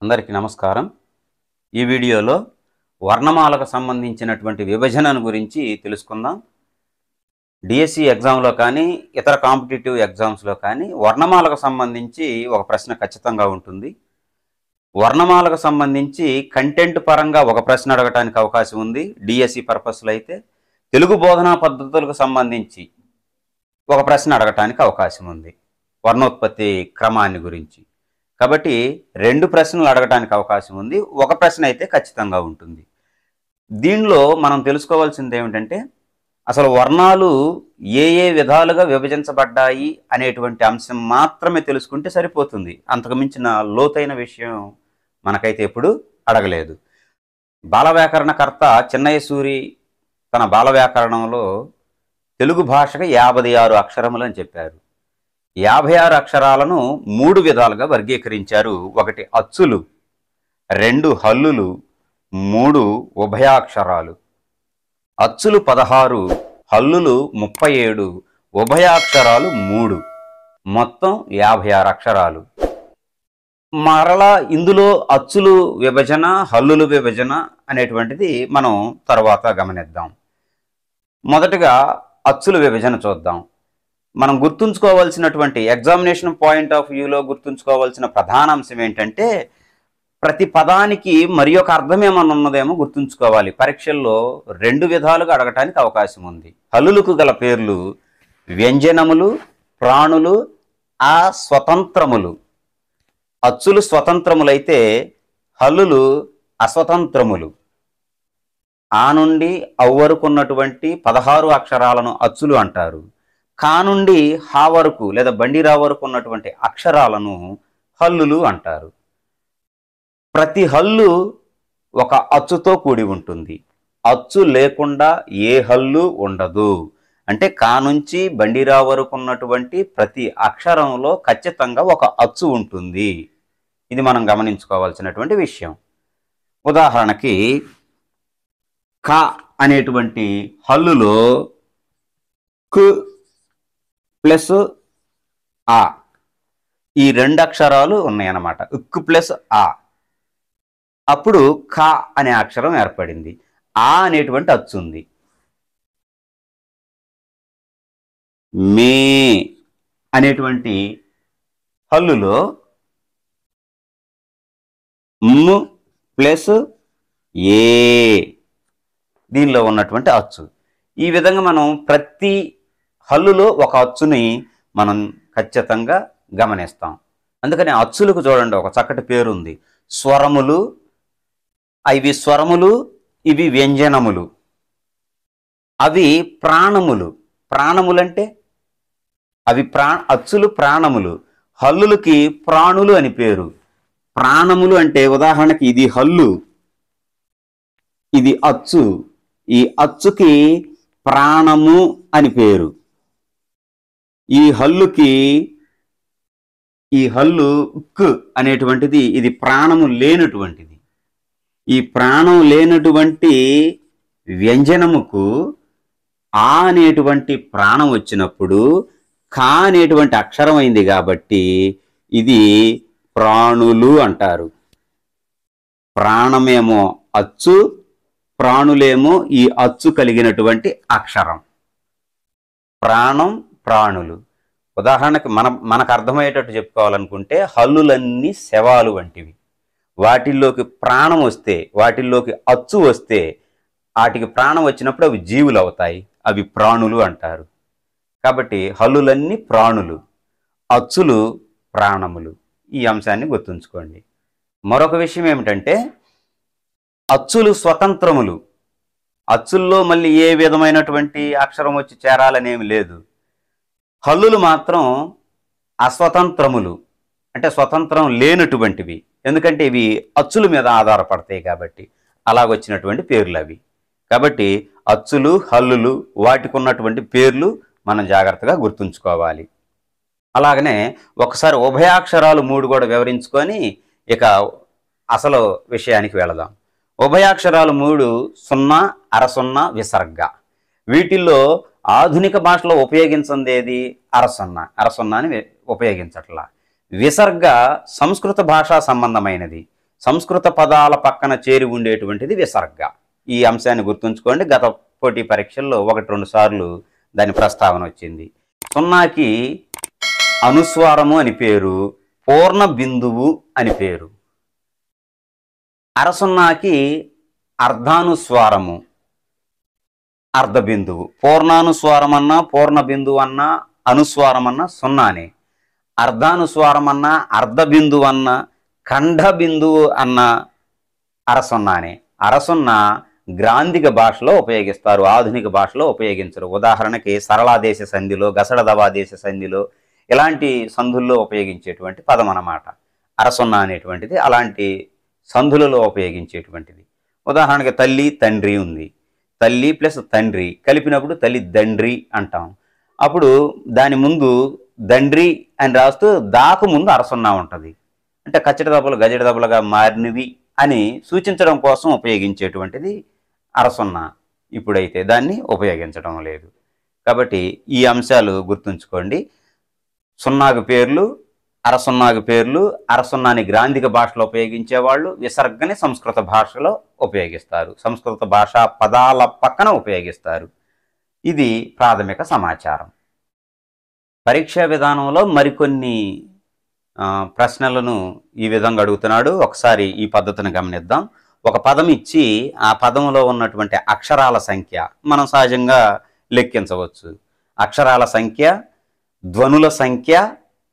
అందరికీ నమస్కారం. ఈ వీడియోలో వర్ణమాలకు సంబంధించినటువంటి విభజనను గురించి తెలుసుకుందాం. డిఎస్సి ఎగ్జామ్లో కానీ ఇతర కాంపిటేటివ్ ఎగ్జామ్స్లో కానీ వర్ణమాలకు సంబంధించి ఒక ప్రశ్న ఖచ్చితంగా ఉంటుంది. వర్ణమాలకు సంబంధించి కంటెంట్ పరంగా ఒక ప్రశ్న అడగటానికి అవకాశం ఉంది. డిఎస్సి పర్పస్లో అయితే తెలుగు బోధనా పద్ధతులకు సంబంధించి ఒక ప్రశ్న అడగటానికి అవకాశం ఉంది, వర్ణోత్పత్తి క్రమాన్ని గురించి. కాబట్టి రెండు ప్రశ్నలు అడగడానికి అవకాశం ఉంది. ఒక ప్రశ్న అయితే ఖచ్చితంగా ఉంటుంది. దీనిలో మనం తెలుసుకోవాల్సింది ఏమిటంటే, అసలు వర్ణాలు ఏ ఏ విధాలుగా విభజించబడ్డాయి అనేటువంటి అంశం మాత్రమే తెలుసుకుంటే సరిపోతుంది. అంతకుమించిన లోతైన విషయం మనకైతే ఎప్పుడు అడగలేదు. బాలవ్యాకరణకర్త చిన్నయ్య సూరి తన బాలవ్యాకరణంలో తెలుగు భాషకు 56 అక్షరములు అని చెప్పారు. 56 అక్షరాలను 3 విధాలుగా వర్గీకరించారు. 1 అచ్చులు, 2 హల్లులు, 3 ఉభయాక్షరాలు. అచ్చులు 16, హల్లులు 37, ఉభయాక్షరాలు 3, మొత్తం 56 అక్షరాలు. మరలా ఇందులో అచ్చులు విభజన, హల్లులు విభజన అనేటువంటిది మనం తర్వాత గమనిద్దాం. మొదటగా అచ్చుల విభజన చూద్దాం. మనం గుర్తుంచుకోవాల్సినటువంటి ఎగ్జామినేషన్ పాయింట్ ఆఫ్ వ్యూలో గుర్తుంచుకోవాల్సిన ప్రధాన అంశం ఏంటంటే, ప్రతి పదానికి మరి ఒక అర్థం ఏమన్నా ఉన్నదేమో గుర్తుంచుకోవాలి. పరీక్షల్లో 2 విధాలుగా అడగటానికి అవకాశం ఉంది. హల్లులకు గల పేర్లు వ్యంజనములు, ప్రాణులు, అస్వతంత్రములు. అచ్చులు స్వతంత్రములైతే హల్లులు అస్వతంత్రములు. ఆ నుండి అవ్ వరకు ఉన్నటువంటి 16 అక్షరాలను అచ్చులు అంటారు. కా నుండి హా వరకు లేదా బండిరా వరకు ఉన్నటువంటి అక్షరాలను హల్లులు అంటారు. ప్రతి హల్లు ఒక అచ్చుతో కూడి ఉంటుంది. అచ్చు లేకుండా ఏ హల్లు ఉండదు. అంటే కా నుంచి బండిరా వరకు ఉన్నటువంటి ప్రతి అక్షరంలో ఖచ్చితంగా ఒక అచ్చు ఉంటుంది. ఇది మనం గమనించుకోవాల్సినటువంటి విషయం. ఉదాహరణకి కా అనేటువంటి హల్లులో కు ప్లస్ ఆ, ఈ 2 అక్షరాలు ఉన్నాయన్నమాట. ఉక్కు ప్లస్ ఆ. అప్పుడు కా అనే అక్షరం ఏర్పడింది. ఆ అనేటువంటి అచ్చు ఉంది. మే అనేటువంటి హల్లులో ము ప్లస్ ఏ, దీనిలో ఉన్నటువంటి అచ్చు. ఈ విధంగా మనం ప్రతి హల్లులో ఒక అచ్చుని మనం ఖచ్చితంగా గమనిస్తాం. అందుకని అచ్చులకు చూడండి ఒక చక్కటి పేరు ఉంది, స్వరములు. ఇవి స్వరములు, ఇవి వ్యంజనములు, అవి ప్రాణములు. ప్రాణములంటే అవి అచ్చులు ప్రాణములు. హల్లులకి ప్రాణులు అని పేరు. ప్రాణములు అంటే ఉదాహరణకి ఇది హల్లు, ఇది అచ్చు. ఈ అచ్చుకి ప్రాణము అని పేరు. ఈ హల్లుకి, ఈ హల్లు ఉక్కు అనేటువంటిది ఇది ప్రాణము లేనటువంటిది. ఈ ప్రాణం లేనటువంటి వ్యంజనముకు ఆ అనేటువంటి ప్రాణం వచ్చినప్పుడు కా అనేటువంటి అక్షరం అయింది కాబట్టి ఇది ప్రాణులు అంటారు. ప్రాణమేమో అచ్చు, ప్రాణులేమో ఈ అచ్చు కలిగినటువంటి అక్షరం. ప్రాణం, ప్రాణులు. ఉదాహరణకి మనకు అర్థమయ్యేటట్టు చెప్పుకోవాలనుకుంటే హల్లులన్నీ శవాలు వంటివి. వాటిల్లోకి ప్రాణం వస్తే, వాటిల్లోకి అచ్చు వస్తే, వాటికి ప్రాణం వచ్చినప్పుడు అవి జీవులు అవుతాయి. అవి ప్రాణులు అంటారు. కాబట్టి హల్లులన్నీ ప్రాణులు, అచ్చులు ప్రాణములు. ఈ అంశాన్ని గుర్తుంచుకోండి. మరొక విషయం ఏమిటంటే, అచ్చులు స్వతంత్రములు. అచ్చుల్లో మళ్ళీ ఏ విధమైనటువంటి అక్షరం వచ్చి చేరాలనేమి లేదు. హల్లులు మాత్రం అస్వతంత్రములు, అంటే స్వతంత్రం లేనటువంటివి. ఎందుకంటే ఇవి అచ్చుల మీద ఆధారపడతాయి కాబట్టి అలాగొచ్చినటువంటి పేర్లు అవి. కాబట్టి అచ్చులు, హల్లులు, వాటికి ఉన్నటువంటి పేర్లు మనం జాగ్రత్తగా గుర్తుంచుకోవాలి. అలాగనే ఒకసారి ఉభయాక్షరాలు 3 కూడా వివరించుకొని ఇక అసలు విషయానికి వెళదాం. ఉభయాక్షరాలు 3 సున్నా, అరసున్నా, విసర్గ. వీటిల్లో ఆధునిక భాషలో ఉపయోగించింది ఏది? అరసున్నా. అరసున్నాని ఉపయోగించట్లా. విసర్గ సంస్కృత భాషా సంబంధమైనది. సంస్కృత పదాల పక్కన చేరి ఉండేటువంటిది విసర్గ. ఈ అంశాన్ని గుర్తుంచుకోండి. గత పోటీ పరీక్షల్లో 1-2 సార్లు దాని ప్రస్తావన వచ్చింది. సున్నాకి అనుస్వారము అని పేరు, పూర్ణ బిందువు అని పేరు. అరసున్నాకి అర్ధానుస్వారము, అర్ధ బిందువు. పూర్ణానుస్వారం అన్నా, పూర్ణ బిందువు అన్నా, అనుస్వారం అన్నా సున్నానే. అర్ధానుస్వారం అన్నా, అర్ధ బిందువు అన్నా, ఖండ బిందువు అన్న అరసున్నానే. అరసున్నా గ్రాంధిక భాషలో ఉపయోగిస్తారు, ఆధునిక భాషలో ఉపయోగించరు. ఉదాహరణకి సరళాదేశ సంధిలో, గసడదవాదేశ సంధిలో, ఇలాంటి సంధుల్లో ఉపయోగించేటువంటి పదం అన్నమాట అరసున్నా అనేటువంటిది. అలాంటి సంధులలో ఉపయోగించేటువంటిది. ఉదాహరణకి తల్లి తండ్రి ఉంది. తల్లి ప్లస్ తండ్రి కలిపినప్పుడు తల్లి దండ్రి అంటాం. అప్పుడు దాని ముందు దండ్రి అని రాస్తూ దాకు ముందు అరసున్నా ఉంటుంది. అంటే కచ్చటి దెబ్బలు గజడి దెబ్బలుగా మారినవి అని సూచించడం కోసం ఉపయోగించేటువంటిది అరసున్నా. ఇప్పుడైతే దాన్ని ఉపయోగించడం లేదు. కాబట్టి ఈ అంశాలు గుర్తుంచుకోండి. సున్నాకు పేర్లు, అరసున్నాకు పేర్లు. అరసున్నాని గ్రాంధిక భాషలో ఉపయోగించేవాళ్ళు, విసర్గని సంస్కృత భాషలో ఉపయోగిస్తారు, సంస్కృత భాషా పదాల పక్కన ఉపయోగిస్తారు. ఇది ప్రాథమిక సమాచారం. పరీక్షా విధానంలో మరికొన్ని ప్రశ్నలను ఈ విధంగా అడుగుతున్నాడు. ఒకసారి ఈ పద్ధతిని గమనిద్దాం. ఒక పదం ఇచ్చి ఆ పదంలో ఉన్నటువంటి అక్షరాల సంఖ్య మనం సహజంగా లెక్కించవచ్చు. అక్షరాల సంఖ్య, ధ్వనుల సంఖ్య,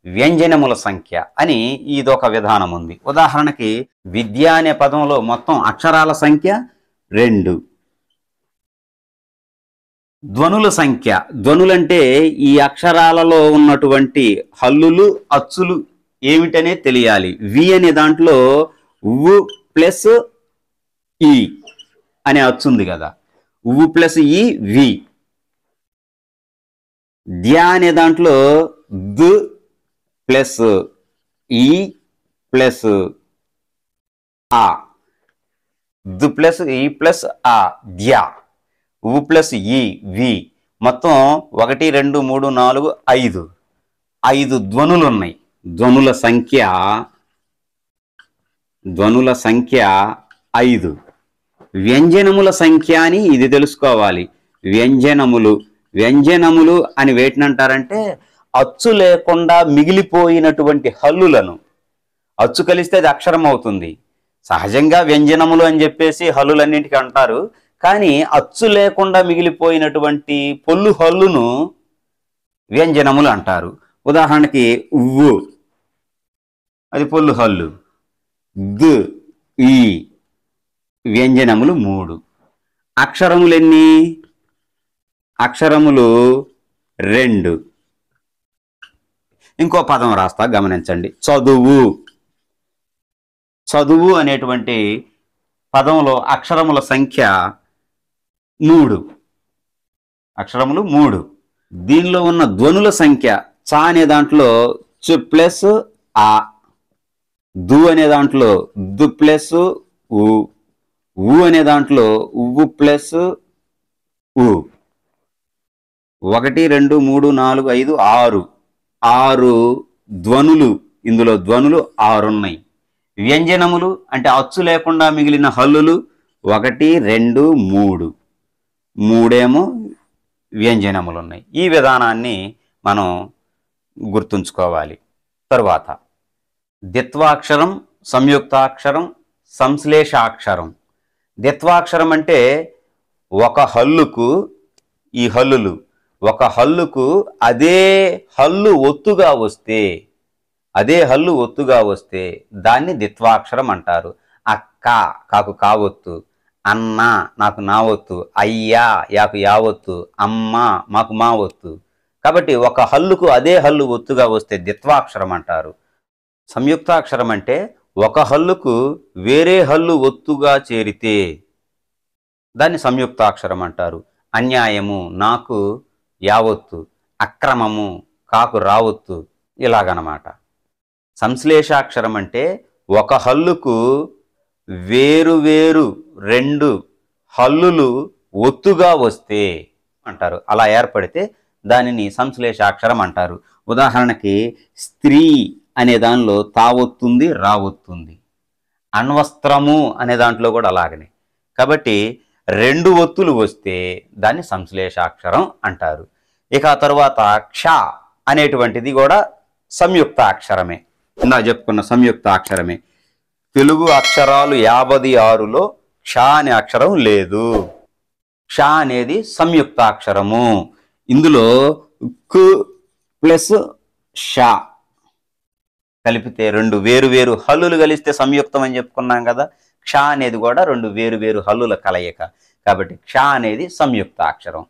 వ్యంజనముల సంఖ్య అని ఇదొక విధానం ఉంది. ఉదాహరణకి విద్య అనే పదంలో మొత్తం అక్షరాల సంఖ్య 2. ధ్వనుల సంఖ్య, ధ్వనులంటే ఈ అక్షరాలలో ఉన్నటువంటి హల్లులు, అచ్చులు ఏమిటనే తెలియాలి. వి అనే దాంట్లో ఉ ప్లస్ ఈ అనే అచ్చు ఉంది కదా, ఉ ప్లస్ ఈ వి. ధ్య అనే దాంట్లో ద్ ప్లస్ ఈ ప్లస్ ఆ, ద్ ప్లస్ ఈ ప్లస్ ఆ, ధ్య. ఉ ప్లస్ ఈ వి. మొత్తం 1 2 3 4 5 5 ధ్వనులు ఉన్నాయి. ధ్వనుల సంఖ్య 5. వ్యంజనముల సంఖ్య అని ఇది తెలుసుకోవాలి. వ్యంజనములు అని వేటినంటారంటే అచ్చు లేకుండా మిగిలిపోయినటువంటి హల్లులను. అచ్చు కలిస్తే అది అక్షరం అవుతుంది. సహజంగా వ్యంజనములు అని చెప్పేసి హల్లులన్నింటికి అంటారు. కానీ అచ్చు లేకుండా మిగిలిపోయినటువంటి పొల్లు హల్లును వ్యంజనములు అంటారు. ఉదాహరణకి ఉవ్వు, అది పొల్లు హల్లు. గ్, ఈ వ్యంజనములు 3. అక్షరములు ఎన్ని? అక్షరములు 2. ఇంకో పదం రాస్తా గమనించండి. చదువు అనేటువంటి పదంలో అక్షరముల సంఖ్య 3. అక్షరములు 3. దీనిలో ఉన్న ధ్వనుల సంఖ్య చ అనే దాంట్లో చు ప్లస్ ఆ, దు అనే దాంట్లో దు ప్లస్ ఉ, ఉ అనే దాంట్లో ఉవ్వు ప్లస్ ఉ. 1 2 3 4 5 6 6 ధ్వనులు. ఇందులో ధ్వనులు 6 ఉన్నాయి. వ్యంజనములు అంటే అచ్చు లేకుండా మిగిలిన హల్లులు 1 2 3. 3 వ్యంజనములు ఉన్నాయి. ఈ విధానాన్ని మనం గుర్తుంచుకోవాలి. తరువాత ద్విత్వాక్షరం, సంయుక్తాక్షరం, సంశ్లేషాక్షరం. ద్విత్వాక్షరం అంటే ఒక హల్లుకు, ఈ హల్లులు ఒక హల్లుకు అదే హల్లు ఒత్తుగా వస్తే దాన్ని ద్విత్వాక్షరం అంటారు. అక్క, కాకు కావొత్తు. అన్న, నాకు నా ఒత్తు. అయ్యా, యాకు యావొత్తు. అమ్మ, మాకు మా ఒత్తు. కాబట్టి ఒక హల్లుకు అదే హల్లు ఒత్తుగా వస్తే ద్విత్వాక్షరం అంటారు. సంయుక్తాక్షరం అంటే ఒక హల్లుకు వేరే హల్లు ఒత్తుగా చేరితే దాన్ని సంయుక్తాక్షరం అంటారు. అన్యాయము, నాకు యావొత్తు. అక్రమము, కాకు రావొత్తు. ఇలాగనమాట. సంశ్లేషాక్షరం అంటే ఒక హల్లుకు వేరు 2 హల్లులు ఒత్తుగా వస్తే అంటారు. అలా ఏర్పడితే దానిని సంశ్లేషాక్షరం అంటారు. ఉదాహరణకి స్త్రీ అనే దానిలో తావొత్తుంది, రావొత్తుంది. అణ్వస్త్రము అనే దాంట్లో కూడా అలాగనే. కాబట్టి 2 ఒత్తులు వస్తే దాన్ని సంశ్లేషాక్షరం అంటారు. ఇక ఆ తర్వాత క్ష అనేటువంటిది కూడా సంయుక్త అక్షరమే. ఇందా చెప్పుకున్న సంయుక్త అక్షరమే. తెలుగు అక్షరాలు 56లో క్ష అనే అక్షరం లేదు. క్ష అనేది సంయుక్త అక్షరము. ఇందులో కు ప్లస్ ష కలిపితే 2 వేరు హల్లులు కలిస్తే సంయుక్తం అని చెప్పుకున్నాం కదా. క్ష అనేది కూడా 2 వేరు హల్లుల కలయిక. కాబట్టి క్ష అనేది సంయుక్త అక్షరం.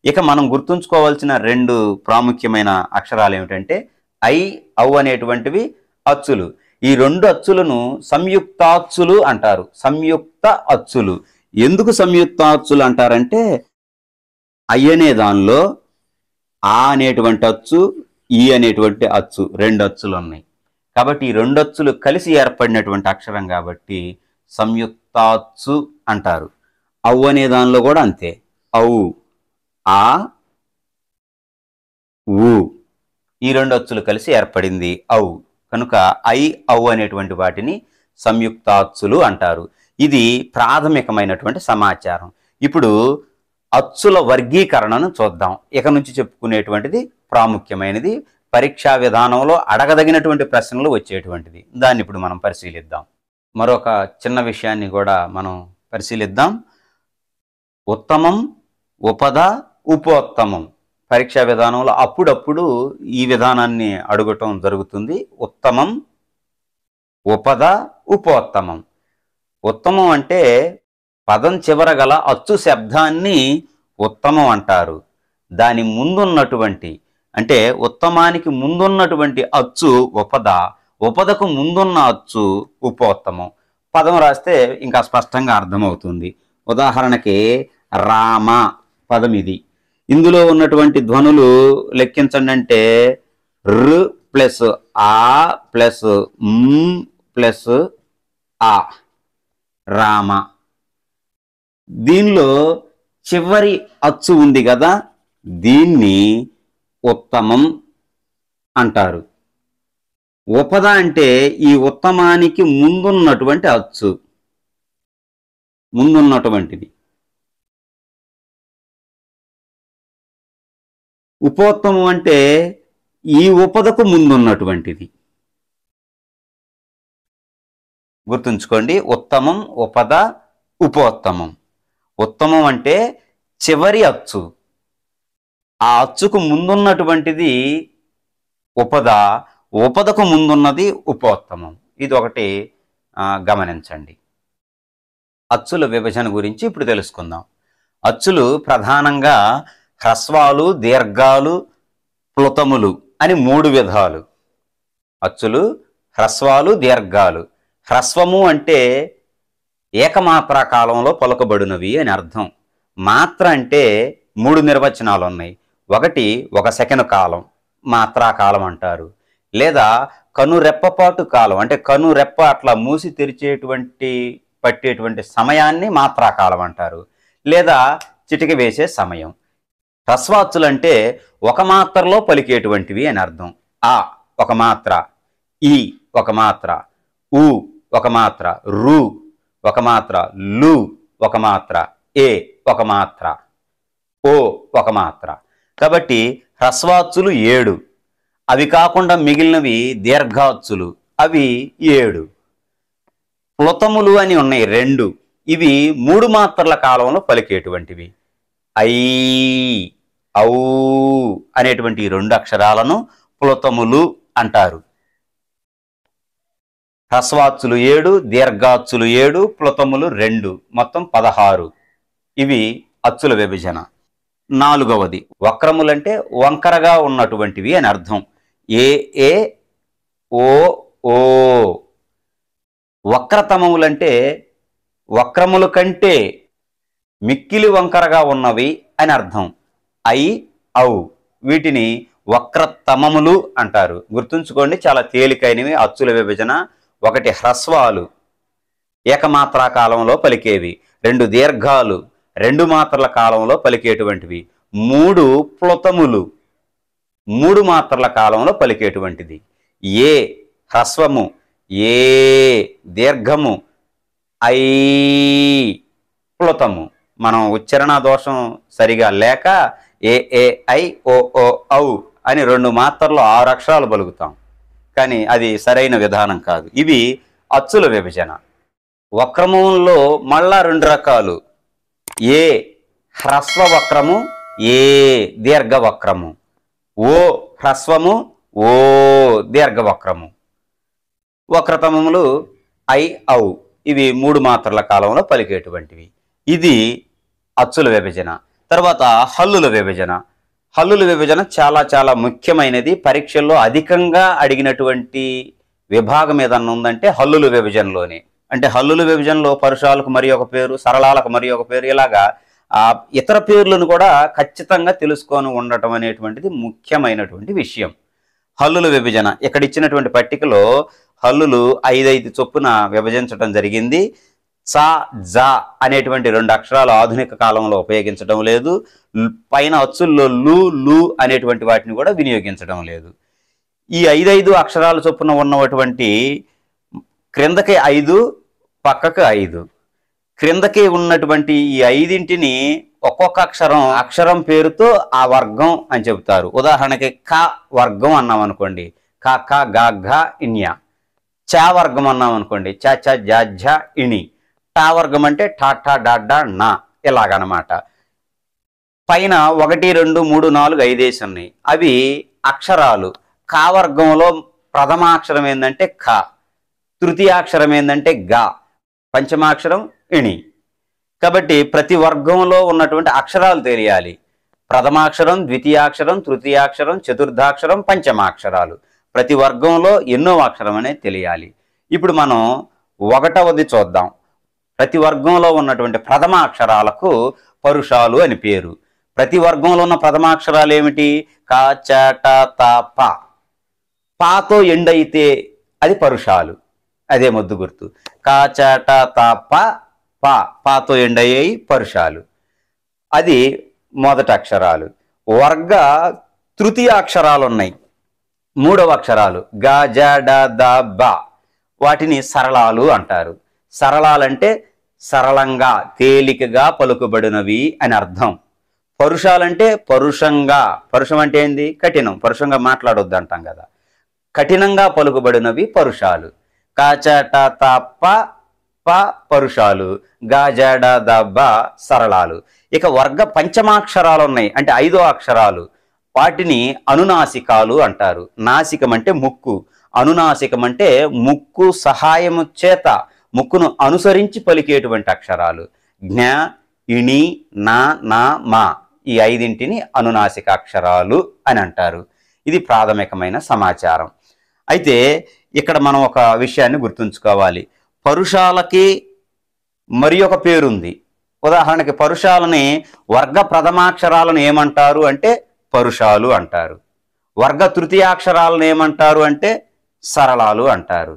ఇక మనం గుర్తుంచుకోవాల్సిన 2 ప్రాముఖ్యమైన అక్షరాలు ఏమిటంటే ఐ, ఔ అనేటువంటివి అచ్చులు. ఈ 2 అచ్చులను సంయుక్తాచ్చులు అంటారు. సంయుక్త అచ్చులు. ఎందుకు సంయుక్త అచ్చులు అంటారంటే ఐ అనే దానిలో ఆ అనేటువంటి అచ్చు, ఈ అనేటువంటి అచ్చు 2 అచ్చులు ఉన్నాయి. కాబట్టి ఈ 2 అచ్చులు కలిసి ఏర్పడినటువంటి అక్షరం కాబట్టి సంయుక్తాచ్చు అంటారు. ఔ అనే దానిలో కూడా అంతే. ఔ, ఆ, ఊ ఈ 2 అచ్చులు కలిసి ఏర్పడింది ఔ. కనుక ఐ, ఔ అనేటువంటి వాటిని సంయుక్తాచ్చులు అంటారు. ఇది ప్రాథమికమైనటువంటి సమాచారం. ఇప్పుడు అచ్చుల వర్గీకరణను చూద్దాం. ఇక నుంచి చెప్పుకునేటువంటిది ప్రాముఖ్యమైనది, పరీక్షా విధానంలో అడగదగినటువంటి ప్రశ్నలు వచ్చేటువంటిది. దాన్ని ఇప్పుడు మనం పరిశీలిద్దాం. మరొక చిన్న విషయాన్ని కూడా మనం పరిశీలిద్దాం. ఉత్తమం, ఉపద, ఉపోత్తమం. పరీక్షా విధానంలో అప్పుడప్పుడు ఈ విధానాన్ని అడగటం జరుగుతుంది. ఉత్తమం, ఉపద, ఉపోత్తమం. ఉత్తమం అంటే పదం చివర గల అచ్చు శబ్దాన్ని ఉత్తమం అంటారు. దాని ముందున్నటువంటి అంటే ఉత్తమానికి ముందున్నటువంటి అచ్చు ఉపద, ఉపదకు ముందున్న అచ్చు ఉపోత్తమం. పదం రాస్తే ఇంకా స్పష్టంగా అర్థమవుతుంది. ఉదాహరణకి రామ పదం ఇది. ఇందులో ఉన్నటువంటి ధ్వనులు లెక్కించండి అంటే ర్ ప్లస్ ఆ ప్లస్ ప్లస్ ఆ, రామ. దీనిలో చివరి అచ్చు ఉంది కదా, దీన్ని ఉత్తమం అంటారు. ఉపద అంటే ఈ ఉత్తమానికి ముందున్నటువంటి అచ్చు, ముందున్నటువంటిది. ఉపోత్తమం అంటే ఈ ఉపదకు ముందున్నటువంటిది. గుర్తుంచుకోండి, ఉత్తమం, ఉపద, ఉపోత్తమం. ఉత్తమం అంటే చివరి అచ్చు, ఆ అచ్చుకు ముందున్నటువంటిది ఉపద, ఉపదకు ముందున్నది ఉపోత్తమం. ఇది ఒకటి గమనించండి. అచ్చుల విభజన గురించి ఇప్పుడు తెలుసుకుందాం. అచ్చులు ప్రధానంగా హ్రస్వాలు, దీర్ఘాలు, ప్లుతములు అని 3 విధాలు. అచ్చులు హ్రస్వాలు, దీర్ఘాలు. హ్రస్వము అంటే ఏకమాత్రా కాలంలో పలుకబడినవి అని అర్థం. మాత్ర అంటే 3 నిర్వచనాలు ఉన్నాయి. ఒకటి 1 సెకను కాలం, మాత్రా కాలం అంటారు. లేదా కనురెప్పపాటు కాలం అంటే కనురెప్ప అట్లా మూసి తెరిచేటువంటి పట్టేటువంటి సమయాన్ని మాత్రా కాలం అంటారు. లేదా చిటిక వేసే సమయం. హ్రస్వాచ్చులు అంటే 1 మాత్రలో పలికేటువంటివి అని అర్థం. ఆ 1 మాత్ర, ఈ 1 మాత్ర, ఉ 1 మాత్ర, రు 1 మాత్ర, లు 1 మాత్ర, ఏ 1 మాత్ర, ఓ 1 మాత్ర. కాబట్టి హ్రస్వాచ్చులు 7. అవి కాకుండా మిగిలినవి దీర్ఘాచ్చులు, అవి 7. ప్లుతములు అని ఉన్నాయి 2. ఇవి 3 మాత్రల కాలంలో పలికేటువంటివి. ఐ, ఔ అనేటువంటి 2 అక్షరాలను ప్లుతములు అంటారు. హ్రస్వాచ్చులు 7, దీర్ఘాచ్చులు 7, ప్లుతములు 2, మొత్తం 16. ఇవి అచ్చుల విభజన. 4వది వక్రములంటే వంకరగా ఉన్నటువంటివి అని అర్థం. ఏ ఏ, ఓ ఓ. వక్రతమములంటే వక్రముల కంటే మిక్కిలి వంకరగా ఉన్నవి అని అర్థం. ఐ, ఔ వీటిని వక్రతమములు అంటారు. గుర్తుంచుకోండి, చాలా తేలికైనవి అచ్చుల విభజన. 1 హ్రస్వాలు ఏకమాత్రా కాలంలో పలికేవి. 2 దీర్ఘాలు 2 మాత్రల కాలంలో పలికేటువంటివి. 3 ప్లుతములు 3 మాత్రల కాలంలో పలికేటువంటిది. ఏ హ్రస్వము, ఏ దీర్ఘము, ఐ ప్లుతము. మనం ఉచ్చారణ దోషం సరిగా లేక ఏ ఏ ఐ ఓ ఓ ఔ అని 2 మాత్రలో 6 అక్షరాలు పలుకుతాం. కానీ అది సరైన విధానం కాదు. ఇవి అచ్చుల విభజన. వక్రమంలో మళ్ళా 2 రకాలు. ఏ హ్రస్వ వక్రము, ఏ దీర్ఘ వక్రము. ఓ హ్రస్వము, ఓ దీర్ఘ వక్రము. వక్రతమములు ఐ ఔ ఇవి 3 మాత్రల కాలంలో పలికేటువంటివి. ఇది అచ్చుల విభజన. తర్వాత హల్లుల విభజన. హల్లుల విభజన చాలా చాలా ముఖ్యమైనది. పరీక్షల్లో అధికంగా అడిగినటువంటి విభాగం ఏదన్నా ఉందంటే హల్లుల విభజనలోనే. అంటే హల్లుల విభజనలో పరుషాలకు మరి ఒక పేరు, సరళాలకు మరి ఒక పేరు, ఇలాగా ఇతర పేర్లను కూడా ఖచ్చితంగా తెలుసుకొని ఉండటం అనేటువంటిది ముఖ్యమైనటువంటి విషయం. హల్లుల విభజన ఇక్కడ ఇచ్చినటువంటి పట్టికలో హల్లులు 5 చొప్పున విభజించడం జరిగింది. చ జ అనేటువంటి 2 అక్షరాలు ఆధునిక కాలంలో ఉపయోగించడం లేదు. పైన అచ్చుల్లో లు లు అనేటువంటి వాటిని కూడా వినియోగించడం లేదు. ఈ 5 అక్షరాల చొప్పున ఉన్నటువంటి క్రిందకి 5 పక్కకు 5 క్రిందకి ఉన్నటువంటి ఈ 5ంటిని ఒక్కొక్క అక్షరం పేరుతో ఆ వర్గం అని చెబుతారు. ఉదాహరణకి క వర్గం అన్నాం అనుకోండి, క ఖ గ ఘ ఇన్య. చ వర్గం అన్నాం అనుకోండి, చ చ జ ఝ ఇణి. టా వర్గం అంటే ఠా ఠా డా డా నా, ఇలాగనమాట. పైన 1 2 3 4 5 వేసి ఉన్నాయి. అవి అక్షరాలు. కా వర్గంలో ప్రథమాక్షరం ఏంటంటే ఖ, తృతీయాక్షరం ఏంటంటే గ, పంచమాక్షరం ఇణి. కాబట్టి ప్రతి వర్గంలో ఉన్నటువంటి అక్షరాలు తెలియాలి. ప్రథమాక్షరం, ద్వితీయాక్షరం, తృతీయాక్షరం, చతుర్థాక్షరం, పంచమాక్షరాలు. ప్రతి వర్గంలో ఎన్నో అక్షరం అనేది తెలియాలి. ఇప్పుడు మనం 1వది చూద్దాం. ప్రతి వర్గంలో ఉన్నటువంటి ప్రథమాక్షరాలకు పరుషాలు అని పేరు. ప్రతి వర్గంలో ఉన్న ప్రథమాక్షరాలు ఏమిటి? క చ ట త ప. పాతో ఎండైతే అది పరుషాలు, అదే ముద్దు గుర్తు. క చ ట త ప ప, పాతో ఎండయ్యాయి పరుషాలు. అది మొదటి అక్షరాలు. వర్గ తృతీయ అక్షరాలు ఉన్నాయి, 3వ అక్షరాలు గ జ డ ద బ. వాటిని సరళాలు అంటారు. సరళాలంటే సరళంగా తేలికగా పలుకుబడినవి అని అర్థం. పరుషాలంటే పరుషంగా. పరుషం అంటే ఏంది? కఠినం. పరుషంగా మాట్లాడొద్దు అంటాం కదా. కఠినంగా పలుకుబడినవి పరుషాలు. క చ ట త ప ప పరుషాలు, గ జ డ ద బ సరళాలు. ఇక వర్గ పంచమాక్షరాలు ఉన్నాయి, అంటే 5వ అక్షరాలు. వాటిని అనునాసికాలు అంటారు. నాసికం అంటే ముక్కు, అనునాసికం అంటే ముక్కు సహాయము చేత ముక్కును అనుసరించి పలికేటువంటి అక్షరాలు. జ్ఞ ఇణి నా నా మా, ఈ 5ంటిని అనునాసిక అక్షరాలు అని అంటారు. ఇది ప్రాథమికమైన సమాచారం. అయితే ఇక్కడ మనం ఒక విషయాన్ని గుర్తుంచుకోవాలి. పరుషాలకి మరి ఒక పేరుంది. ఉదాహరణకి పరుషాలని వర్గ ప్రథమాక్షరాలను ఏమంటారు అంటే పరుషాలు అంటారు. వర్గ తృతీయాక్షరాలను ఏమంటారు అంటే సరళాలు అంటారు.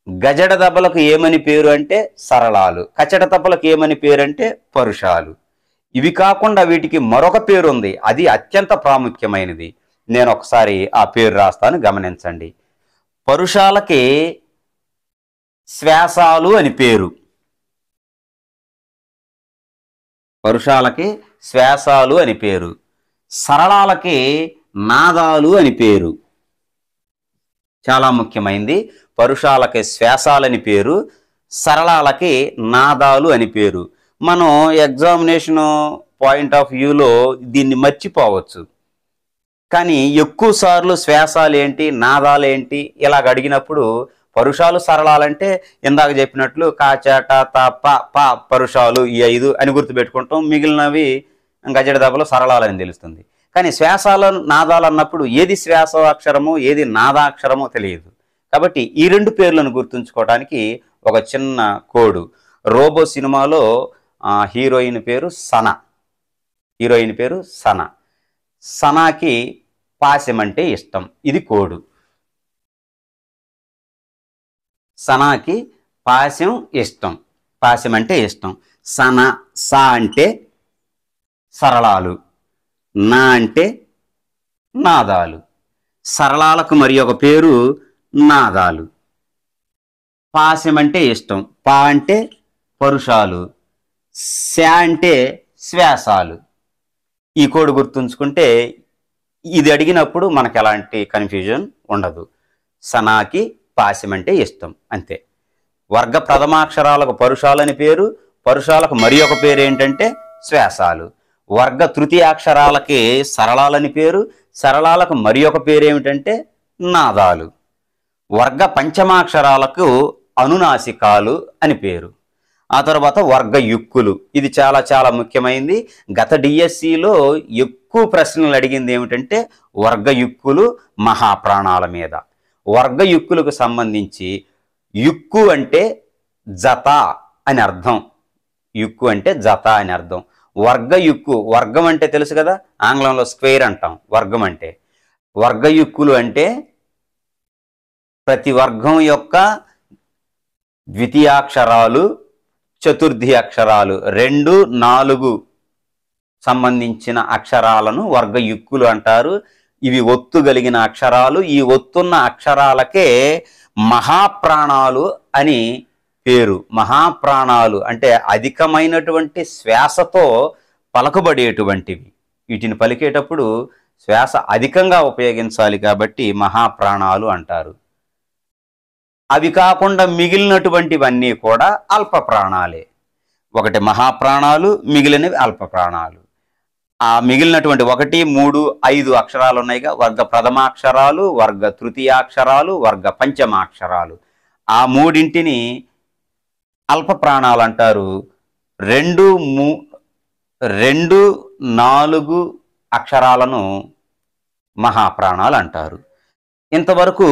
గజడ దెబ్బలకు ఏమని పేరు అంటే సరళాలు. కచట తప్పలకు ఏమని పేరు అంటే పరుషాలు. ఇవి కాకుండా వీటికి మరొక పేరు ఉంది, అది అత్యంత ప్రాముఖ్యమైనది. నేను ఒకసారి ఆ పేరు రాస్తాను, గమనించండి. పరుషాలకి శ్వాసాలు అని పేరు. పరుషాలకి శ్వాసాలు అని పేరు. సరళాలకి నాదాలు అని పేరు. చాలా ముఖ్యమైనది. పరుషాలకి శ్వాసాలని పేరు, సరళాలకి నాదాలు అని పేరు. మనం ఎగ్జామినేషన్ పాయింట్ ఆఫ్ వ్యూలో దీన్ని మర్చిపోవచ్చు. కానీ ఎక్కువ సార్లు శ్వాసాలు ఏంటి, నాదాలు ఏంటి ఇలాగ అడిగినప్పుడు పరుషాలు సరళాలంటే ఇందాక చెప్పినట్లు కా చ ట త ప ప పరుషాలు ఈ 5 అని గుర్తుపెట్టుకుంటాం. మిగిలినవి గజడ దెబ్బలు సరళాలని తెలుస్తుంది. కానీ శ్వాసాల నాదాలు అన్నప్పుడు ఏది శ్వాస అక్షరమో ఏది నాదాక్షరమో తెలియదు. కాబట్టి ఈ 2 పేర్లను గుర్తుంచుకోవడానికి ఒక చిన్న కోడు. రోబో సినిమాలో హీరోయిన్ పేరు సన. హీరోయిన్ పేరు సన. సనాకి పాశం అంటే ఇష్టం, ఇది కోడు. సనాకి పాశం ఇష్టం, పాశం అంటే ఇష్టం. సన సా అంటే సరళాలు, నా అంటే నాదాలు. సరళాలకు మరి ఒక పేరు నాదాలు. పాశం అంటే ఇష్టం, పా అంటే పరుషాలు, శ అంటే శ్వాసాలు. ఈ కోడ్ గుర్తుంచుకుంటే ఇది అడిగినప్పుడు మనకు ఎలాంటి కన్ఫ్యూజన్ ఉండదు. సనాకి పాశం అంటే ఇష్టం, అంతే. వర్గ ప్రథమాక్షరాలకు పరుషాలని పేరు, పరుషాలకు మరి ఒక పేరు ఏంటంటే శ్వాసాలు. వర్గ తృతీయాక్షరాలకి సరళాలని పేరు, సరళాలకు మరి ఒక పేరు ఏమిటంటే నాదాలు. వర్గ పంచమాక్షరాలకు అనునాసికాలు అని పేరు. ఆ తర్వాత వర్గ యుక్కులు, ఇది చాలా చాలా ముఖ్యమైనది. గత డిఎస్సిలో ఎక్కువ ప్రశ్నలు అడిగింది ఏమిటంటే వర్గ యుక్కులు, మహాప్రాణాల మీద. వర్గ యుక్కులకు సంబంధించి యుక్కు అంటే జత అని అర్థం. యుక్కు అంటే జత అని అర్థం. వర్గ యుక్కు, వర్గం అంటే తెలుసు కదా, ఆంగ్లంలో స్క్వేర్ అంటాం వర్గం అంటే. వర్గ యుక్కులు అంటే ప్రతి వర్గం యొక్క ద్వితీయాక్షరాలు, చతుర్థి అక్షరాలు 2, 4 సంబంధించిన అక్షరాలను వర్గ యుక్కులు అంటారు. ఇవి ఒత్తు కలిగిన అక్షరాలు. ఈ ఒత్తున్న అక్షరాలకే మహాప్రాణాలు అని పేరు. మహాప్రాణాలు అంటే అధికమైనటువంటి శ్వాసతో పలకబడేటువంటివి. వీటిని పలికేటప్పుడు శ్వాస అధికంగా ఉపయోగించాలి కాబట్టి మహాప్రాణాలు అంటారు. అవి కాకుండా మిగిలినటువంటివన్నీ కూడా అల్ప ప్రాణాలే. ఒకటి మహాప్రాణాలు, మిగిలినవి అల్ప ప్రాణాలు. ఆ మిగిలినటువంటి 1, 3, 5 అక్షరాలు ఉన్నాయిగా, వర్గ ప్రథమాక్షరాలు, వర్గ తృతీయాక్షరాలు, వర్గ పంచమాక్షరాలు. ఆ మూడింటిని అల్ప ప్రాణాలు అంటారు. 2, 4 అక్షరాలను మహాప్రాణాలు అంటారు. ఇంతవరకు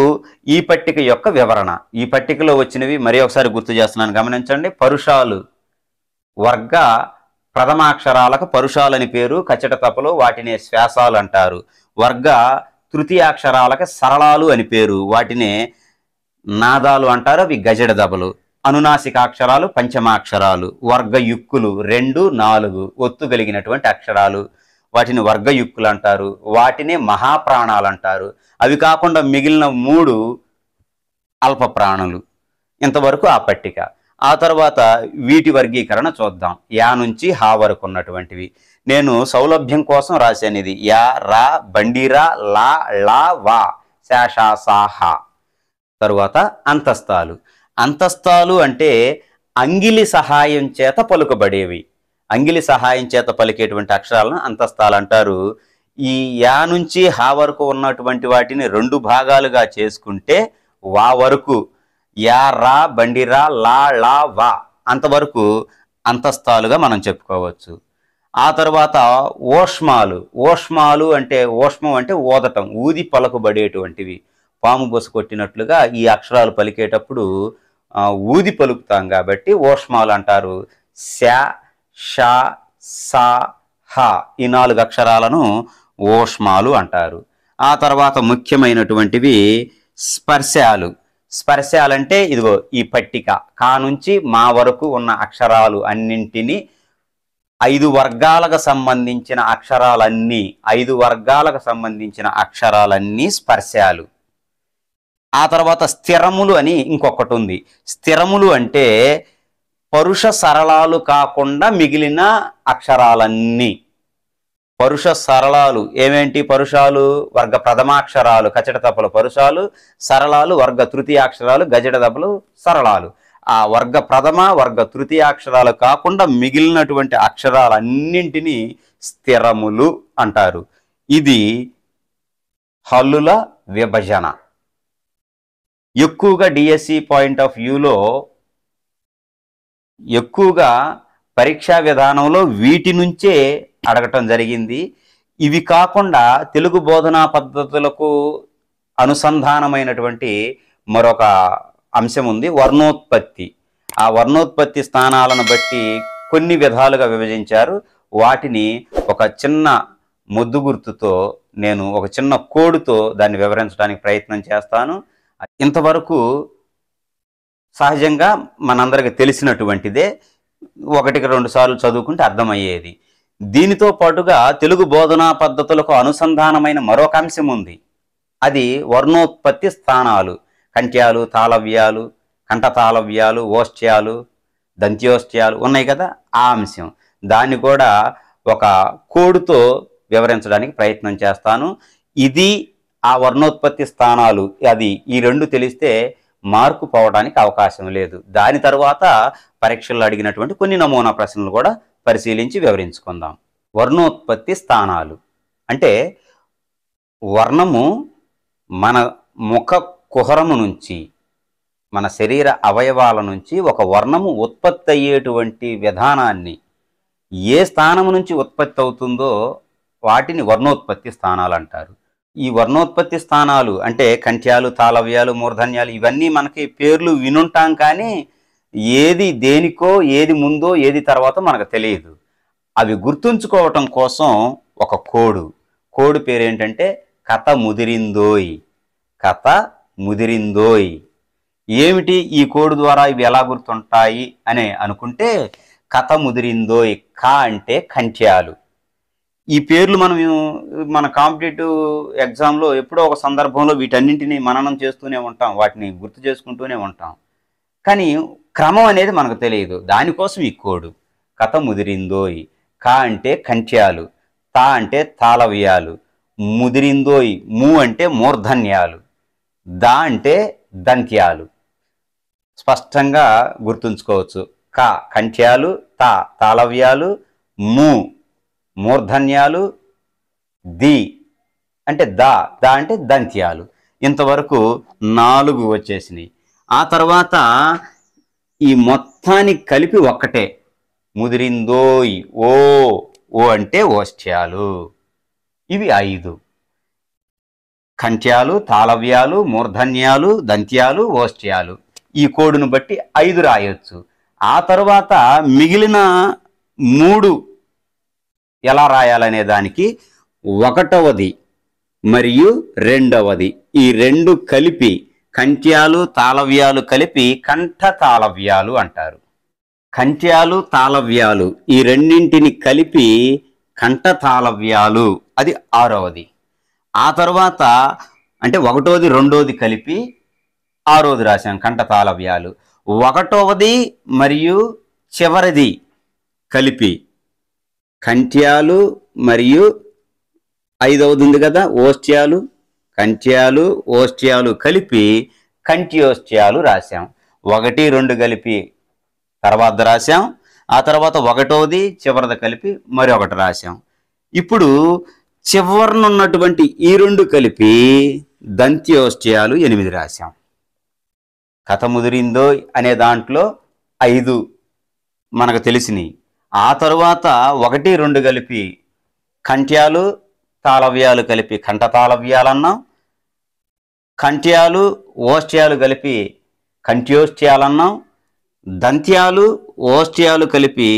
ఈ పట్టిక యొక్క వివరణ. ఈ పట్టికలో వచ్చినవి మరి ఒకసారి గుర్తు చేస్తున్నాను, గమనించండి. పరుషాలు వర్గ ప్రథమాక్షరాలకు పరుషాలని పేరు, కచట తపలో వాటినే శ్వాసాలు అంటారు. వర్గ తృతీయాక్షరాలకు సరళాలు అని పేరు, వాటినే నాదాలు అంటారు, అవి గజడ దబలు. అనునాసికాక్షరాలు పంచమాక్షరాలు. వర్గ యుక్కులు 2, 4 ఒత్తు కలిగినటువంటి అక్షరాలు, వాటిని వర్గ యుక్కులు అంటారు, వాటినే మహాప్రాణాలు అంటారు. అవి కాకుండా మిగిలిన 3 అల్ప ప్రాణులు. ఇంతవరకు ఆ పట్టిక. ఆ తర్వాత వీటి వర్గీకరణ చూద్దాం. యా నుంచి హా వరకు ఉన్నటువంటివి నేను సౌలభ్యం కోసం రాశాను. ఇది యా, రా, బండిరా, లా, లా, వా, శా, సా, హా. తరువాత అంతస్తాలు. అంతస్తాలు అంటే అంగిలి సహాయం చేత పలుకబడేవి. అంగిలి సహాయం చేత పలికేటువంటి అక్షరాలను అంతస్తాలు అంటారు. ఈ యా నుంచి హా వరకు ఉన్నటువంటి వాటిని 2 భాగాలుగా చేసుకుంటే వా వరకు యా, రా, బండిరా, లా, లా, వా అంతవరకు అంతస్తాలుగా మనం చెప్పుకోవచ్చు. ఆ తర్వాత ఓష్మాలు. ఓష్మాలు అంటే ఓష్మం అంటే ఓదటం, ఊది పలుకబడేటువంటివి. పాము బొసు కొట్టినట్లుగా ఈ అక్షరాలు పలికేటప్పుడు ఊది పలుకుతాం కాబట్టి ఓష్మాలు అంటారు. శ, ష, స, హ ఈ 4 అక్షరాలను ఓష్మాలు అంటారు. ఆ తర్వాత ముఖ్యమైనటువంటివి స్పర్శాలు. స్పర్శాలంటే ఇదిగో ఈ పట్టిక కా నుంచి మా వరకు ఉన్న అక్షరాలు అన్నింటినీ 5 వర్గాలకు సంబంధించిన అక్షరాలన్నీ 5 వర్గాలకు సంబంధించిన అక్షరాలన్నీ స్పర్శాలు. ఆ తర్వాత స్థిరములు అని ఇంకొకటి ఉంది. స్థిరములు అంటే పరుష సరళాలు కాకుండా మిగిలిన అక్షరాలన్నీ. పరుష సరళాలు ఏమేంటి? పరుషాలు వర్గ ప్రథమాక్షరాలు కచట తపల పరుషాలు, సరళాలు వర్గ తృతీయాక్షరాలు గజట దపలు సరళాలు. ఆ వర్గ ప్రథమ వర్గ తృతీయాక్షరాలు కాకుండా మిగిలినటువంటి అక్షరాలన్నింటినీ స్థిరములు అంటారు. ఇది హల్లుల విభజన. ఎక్కువగా డిఎస్సి పాయింట్ ఆఫ్ వ్యూలో ఎక్కువగా పరీక్షా విధానంలో వీటి నుంచే అడగటం జరిగింది. ఇవి కాకుండా తెలుగు బోధనా పద్ధతులకు అనుసంధానమైనటువంటి మరొక అంశం ఉంది, వర్ణోత్పత్తి. ఆ వర్ణోత్పత్తి స్థానాలను బట్టి కొన్ని విధాలుగా విభజించారు. వాటిని ఒక చిన్న ముద్దు గుర్తుతో నేను ఒక చిన్న కోడ్తో దాన్ని వివరించడానికి ప్రయత్నం చేస్తాను. ఇంతవరకు సహజంగా మనందరికి తెలిసినటువంటిదే, 1-2 సార్లు చదువుకుంటే అర్థమయ్యేది. దీనితో పాటుగా తెలుగు బోధనా పద్ధతులకు అనుసంధానమైన మరొక అంశం ఉంది. అది వర్ణోత్పత్తి స్థానాలు. కంఠ్యాలు, తాళవ్యాలు, కంఠతాళవ్యాలు, ఓష్ట్యాలు, దంత్యోష్ట్యాలు ఉన్నాయి కదా, ఆ అంశం. దాన్ని కూడా ఒక కోడ్తో వివరించడానికి ప్రయత్నం చేస్తాను. ఇది ఆ వర్ణోత్పత్తి స్థానాలు, అది ఈ రెండు తెలిస్తే మార్కు పోవడానికి అవకాశం లేదు. దాని తర్వాత పరీక్షల్లో అడిగినటువంటి కొన్ని నమూనా ప్రశ్నలు కూడా పరిశీలించి వివరించుకుందాం. వర్ణోత్పత్తి స్థానాలు అంటే వర్ణము మన ముఖ కుహరము నుంచి, మన శరీర అవయవాల నుంచి ఒక వర్ణము ఉత్పత్తి అయ్యేటువంటి విధానాన్ని, ఏ స్థానము నుంచి ఉత్పత్తి అవుతుందో వాటిని వర్ణోత్పత్తి స్థానాలు అంటారు. ఈ వర్ణోత్పత్తి స్థానాలు అంటే కంఠ్యాలు, తాళవ్యాలు, మూర్ధన్యాలు ఇవన్నీ మనకి పేర్లు వినుంటాం, కానీ ఏది దేనికో, ఏది ముందో ఏది తర్వాతో మనకు తెలియదు. అవి గుర్తుంచుకోవటం కోసం ఒక కోడ్ పేరు ఏంటంటే కథ ముదిరిందోయ్. కథ ముదిరిందోయ్. ఏమిటి ఈ కోడ్ ద్వారా ఇవి ఎలా గుర్తుంటాయి అని అనుకుంటే, కథ ముదిరిందోయ్. క అంటే కంఠ్యాలు. ఈ పేర్లు మన కాంపిటేటివ్ ఎగ్జామ్లో ఎప్పుడో ఒక సందర్భంలో వీటన్నింటినీ మననం చేస్తూనే ఉంటాం, వాటిని గుర్తు చేసుకుంటూనే ఉంటాం, కానీ క్రమం అనేది మనకు తెలియదు. దానికోసం ఈ కోడు. కథ ముదిరిందోయ్. క అంటే కంఠ్యాలు, తా అంటే తాళవ్యాలు, ముదిరిందోయ్ ము అంటే మూర్ధన్యాలు, దా అంటే దంత్యాలు. స్పష్టంగా గుర్తుంచుకోవచ్చు. క కంఠ్యాలు, తా తాళవ్యాలు, ము మూర్ధన్యాలు, ది అంటే దా అంటే దంత్యాలు. ఇంతవరకు 4 వచ్చేసినాయి. ఆ తర్వాత ఈ మొత్తానికి కలిపి ఒక్కటే ముదిరిందోయ్. ఓ అంటే ఓష్ట్యాలు. ఇవి 5. కంఠ్యాలు, తాళవ్యాలు, మూర్ధన్యాలు, దంత్యాలు, ఓష్ట్యాలు. ఈ కోడును బట్టి 5 రాయొచ్చు. ఆ తర్వాత మిగిలిన 3 ఎలా రాయాలనే దానికి 1వది మరియు 2వది, ఈ 2 కలిపి కంఠ్యాలు, తాళవ్యాలు కలిపి కంఠ తాళవ్యాలు అంటారు. కంఠ్యాలు, తాళవ్యాలు ఈ రెండింటిని కలిపి కంఠ తాళవ్యాలు, అది 6వది. ఆ తర్వాత అంటే 1వది 2వది కలిపి 6వది రాశాం కంఠ తాళవ్యాలు. 1వది మరియు చివరిది కలిపి కంఠ్యాలు మరియు 5వది ఉంది కదా ఓష్ట్యాలు, కంఠ్యాలు, ఓష్ట్యాలు కలిపి కంఠ్యోష్ట్యాలు రాశాం. 1, 2 కలిపి తర్వాత రాశాం. ఆ తర్వాత 1వది చివరిది కలిపి మరొకటి రాశాం. ఇప్పుడు చివరనున్నటువంటి ఈ 2 కలిపి దంత్యోష్ట్యాలు 8 రాశాం. కథ ముదిరిందో అనే దాంట్లో 5 మనకు తెలిసినాయి. ఆ తరువాత 1, 2 కలిపి కంఠ్యాలు, తాళవ్యాలు కలిపి కంఠ తాళవ్యాలన్నాం. కంఠ్యాలు, ఓష్ట్యాలు కలిపి కంఠ్యోష్ట్యాలన్నాం. దంత్యాలు, ఓష్ట్యాలు కలిపి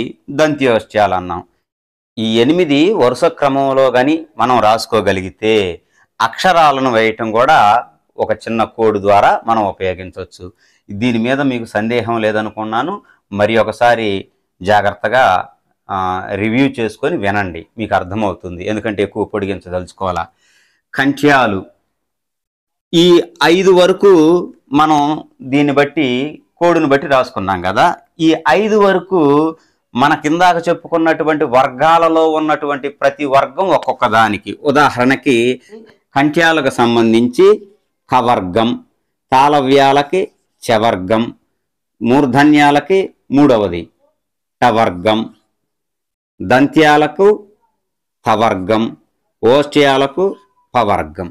దంత్యోష్ట్యాలన్నాం. ఈ 8 వరుస క్రమంలో కానీ మనం రాసుకోగలిగితే అక్షరాలను వేయటం కూడా ఒక చిన్న కోడ్ ద్వారా మనం ఉపయోగించవచ్చు. దీని మీద మీకు సందేహం లేదనుకున్నాను. మరి ఒకసారి జాగ్రత్తగా రివ్యూ చేసుకొని వినండి, మీకు అర్థమవుతుంది. ఎందుకంటే ఎక్కువ పొడిగించదలుచుకోవాలా. కంఠ్యాలు ఈ 5 వరకు మనం దీన్ని బట్టి కోడును బట్టి రాసుకున్నాం కదా. ఈ 5 వరకు మన కిందాక చెప్పుకున్నటువంటి వర్గాలలో ఉన్నటువంటి ప్రతి వర్గం ఒక్కొక్క దానికి. ఉదాహరణకి కంఠ్యాలకు సంబంధించి కవర్గం, తాళవ్యాలకి చవర్గం, మూర్ధన్యాలకి 3వది టవర్గం, దంత్యాలకు తవర్గం, ఓష్ట్యాలకు పవర్గం.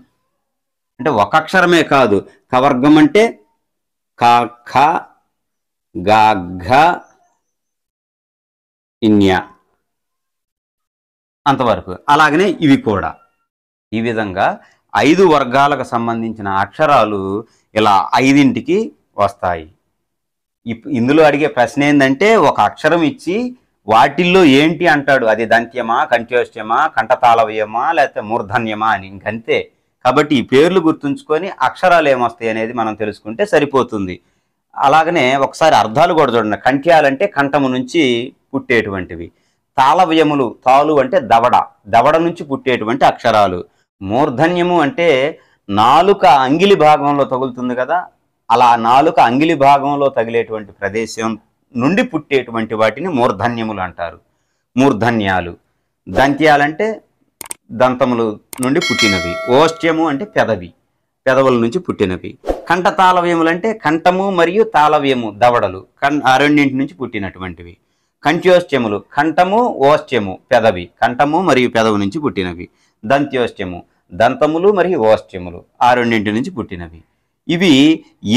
అంటే ఒక అక్షరమే కాదు. కవర్గం అంటే క, ఖ, గ, ఘ, ఇన్య అంతవరకు. అలాగనే ఇవి కూడా ఈ విధంగా 5 వర్గాలకు సంబంధించిన అక్షరాలు ఇలా 5ంటికి వస్తాయి. ఇందులో అడిగే ప్రశ్న ఏంటంటే, ఒక అక్షరం ఇచ్చి వాటిల్లో ఏంటి అంటాడు, అది దంత్యమా, కంఠ్యోష్ట్యమా, కంఠతాళవ్యమా, లేకపోతే మూర్ధన్యమా అని. ఇంకంతే. కాబట్టి ఈ పేర్లు గుర్తుంచుకొని అక్షరాలు ఏమొస్తాయి అనేది మనం తెలుసుకుంటే సరిపోతుంది. అలాగనే ఒకసారి అర్థాలు కూడా చూడండి. కంఠ్యాలంటే కంఠము నుంచి పుట్టేటువంటివి. తాళవ్యములు, తాలు అంటే దవడ నుంచి పుట్టేటువంటి అక్షరాలు. మూర్ధన్యము అంటే నాలుక అంగిలి భాగంలో తగులుతుంది కదా, అలా నాలుక అంగిలి భాగంలో తగిలేటువంటి ప్రదేశం నుండి పుట్టేటువంటి వాటిని మూర్ధన్యములు అంటారు. మూర్ధన్యాలు. దంత్యాలంటే దంతములు నుండి పుట్టినవి. ఓష్ట్యము అంటే పెదవి, పెదవుల నుంచి పుట్టినవి. కంఠ తాళవ్యములంటే కంఠము మరియు తాళవ్యము దవడలు ఆ రెండింటి నుంచి పుట్టినటువంటివి. కంఠ్యోష్ట్యములు కంఠము ఓష్ట్యము పెదవి, కంఠము మరియు పెదవు నుంచి పుట్టినవి. దంత్యోష్ట్యము దంతములు మరియు ఓష్ట్యములు ఆ రెండింటి నుంచి పుట్టినవి. ఇవి